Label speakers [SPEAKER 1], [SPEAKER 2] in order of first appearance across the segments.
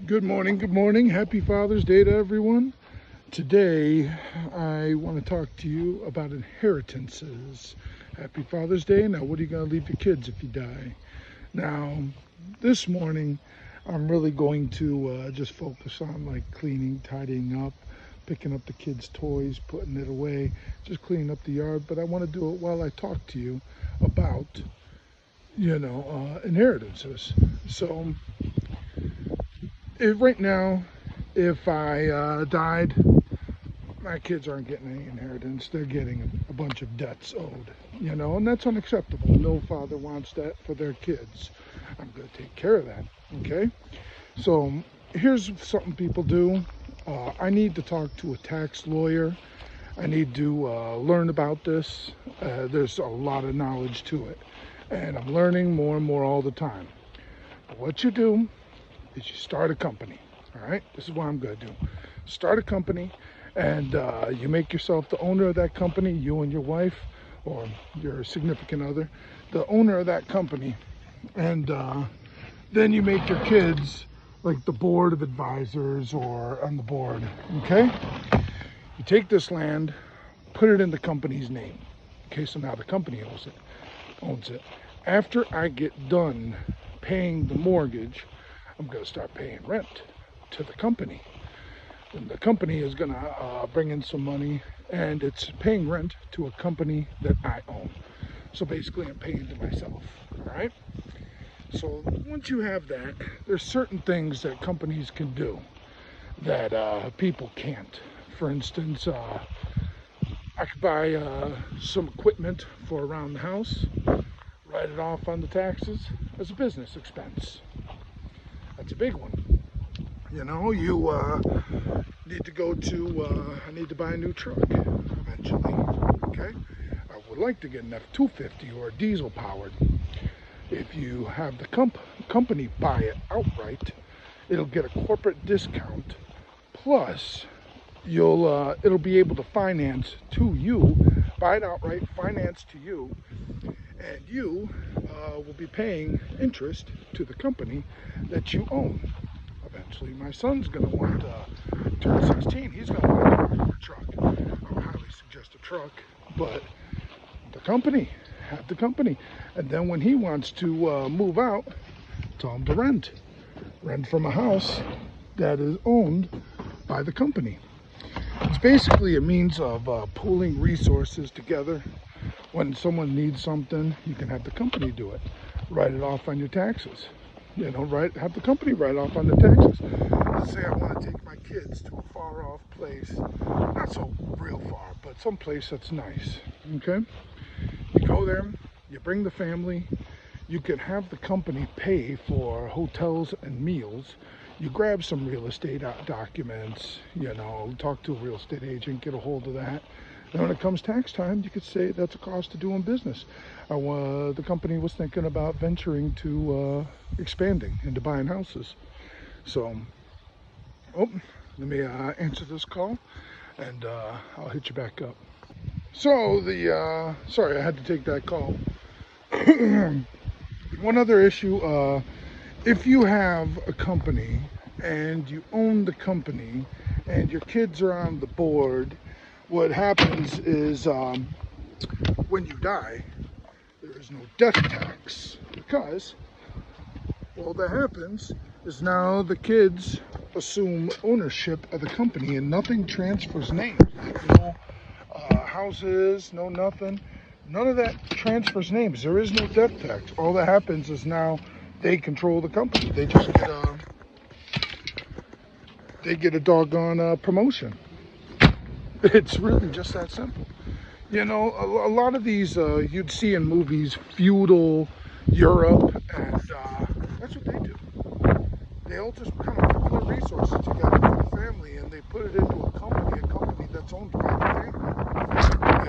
[SPEAKER 1] Good morning, good morning. Happy Father's Day to everyone. Today, I want to talk to you about inheritances. Happy Father's Day. Now, what are you going to leave your kids if you die? Now, this morning, I'm really going to just focus on like cleaning, tidying up, picking up the kids' toys, putting it away, just cleaning up the yard. But I want to do it while I talk to you about, inheritances. So, right now, if I died, my kids aren't getting any inheritance. They're getting a bunch of debts owed, and that's unacceptable. No father wants that for their kids. I'm going to take care of that, okay? So here's something people do. I need to talk to a tax lawyer. I need to learn about this. There's a lot of knowledge to it, and I'm learning more and more all the time. But what you do is you start a company. All right, this is what I'm going to do. Start a company, and you make yourself the owner of that company, you and your wife or your significant other, the owner of that company. And then you make your kids like the board of advisors or on the board, okay? You take this land, put it in the company's name. Okay, so now the company owns it. After I get done paying the mortgage, I'm going to start paying rent to the company. And the company is going to bring in some money, and it's paying rent to a company that I own. So basically, I'm paying to myself. All right. So once you have that, there's certain things that companies can do that people can't. For instance, I could buy some equipment for around the house, write it off on the taxes as a business expense. That's a big one. You need to go to, I need to buy a new truck eventually, okay? I would like to get an F-250 or a diesel powered. If you have the company buy it outright, it'll get a corporate discount, plus it'll be able to finance to you, buy it outright, finance to you, and you will be paying interest to the company that you own. Eventually, my son's going to want to turn 16. He's going to want a truck. I would highly suggest a truck, but have the company. And then when he wants to move out, tell him to rent from a house that is owned by the company. It's basically a means of pooling resources together. When someone needs something, you can have the company do it. Write it off on your taxes. Have the company write off on the taxes. Let's say I want to take my kids to a far off place, not so real far, but some place that's nice, okay? You go there, you bring the family, you can have the company pay for hotels and meals. You grab some real estate documents, talk to a real estate agent, get a hold of that. And when it comes tax time, you could say that's a cost of doing business. The company was thinking about venturing to expanding into buying houses. So, let me answer this call, and I'll hit you back up. So sorry, I had to take that call. One other issue, if you have a company and you own the company and your kids are on the board, what happens is when you die, there is no death tax, because all that happens is now the kids assume ownership of the company and nothing transfers names. No houses, no nothing. None of that transfers names. There is no death tax. All that happens is now they control the company. They just get a doggone promotion. It's really just that simple. A lot of these you'd see in movies, feudal Europe, and that's what they do. They all just kind of pool their resources together for the family, and they put it into a company that's owned by the family.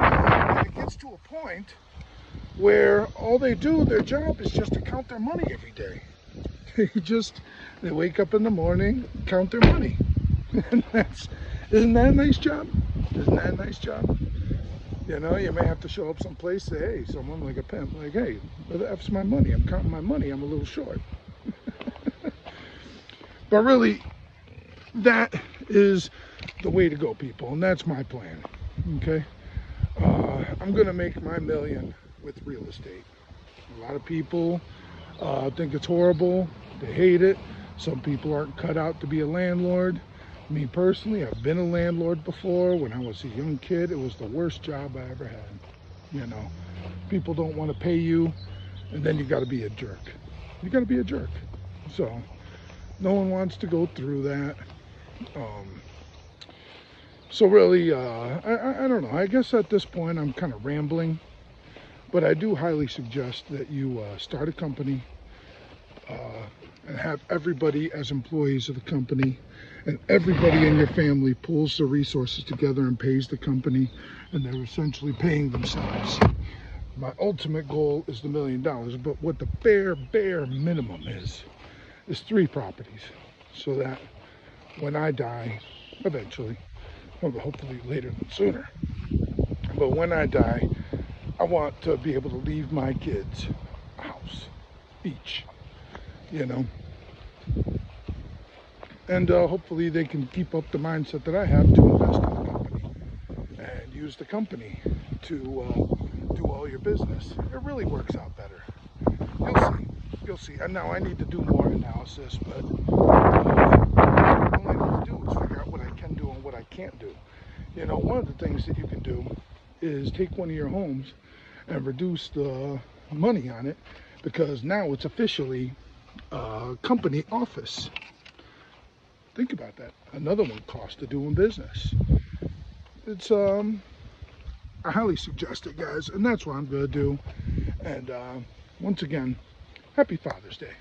[SPEAKER 1] And it gets to a point where all they do, their job is just to count their money every day. They wake up in the morning, count their money. And isn't that a nice job? Isn't that a nice job? You may have to show up someplace, say, hey, someone like a pimp, like, hey, where the F's my money? I'm counting my money, I'm a little short. But really, that is the way to go, people, and that's my plan. Okay, I'm gonna make my million with real estate. A lot of people think it's horrible, they hate it. Some people aren't cut out to be a landlord. Me personally, I've been a landlord before. When I was a young kid, it was the worst job I ever had. You know, people don't want to pay you, and then you got to be a jerk. You got to be a jerk. So no one wants to go through that. So really, I don't know. I guess at this point I'm kind of rambling, but I do highly suggest that you start a company and have everybody as employees of the company, and everybody in your family pulls the resources together and pays the company, and they're essentially paying themselves. My ultimate goal is the $1 million, but what the bare minimum is 3 properties, so that when I die, eventually, well, hopefully later than sooner, but when I die, I want to be able to leave my kids a house each, you know, and hopefully they can keep up the mindset that I have to invest in the company and use the company to do all your business. It really works out better. You'll see. And now I need to do more analysis, but all I need to do is figure out what I can do and what I can't do. You know, one of the things that you can do is take one of your homes and reduce the money on it, because now it's officially a company office. Think about that. Another one cost of doing business. It's I highly suggest it, guys, and that's what I'm gonna do. And once again, happy Father's Day.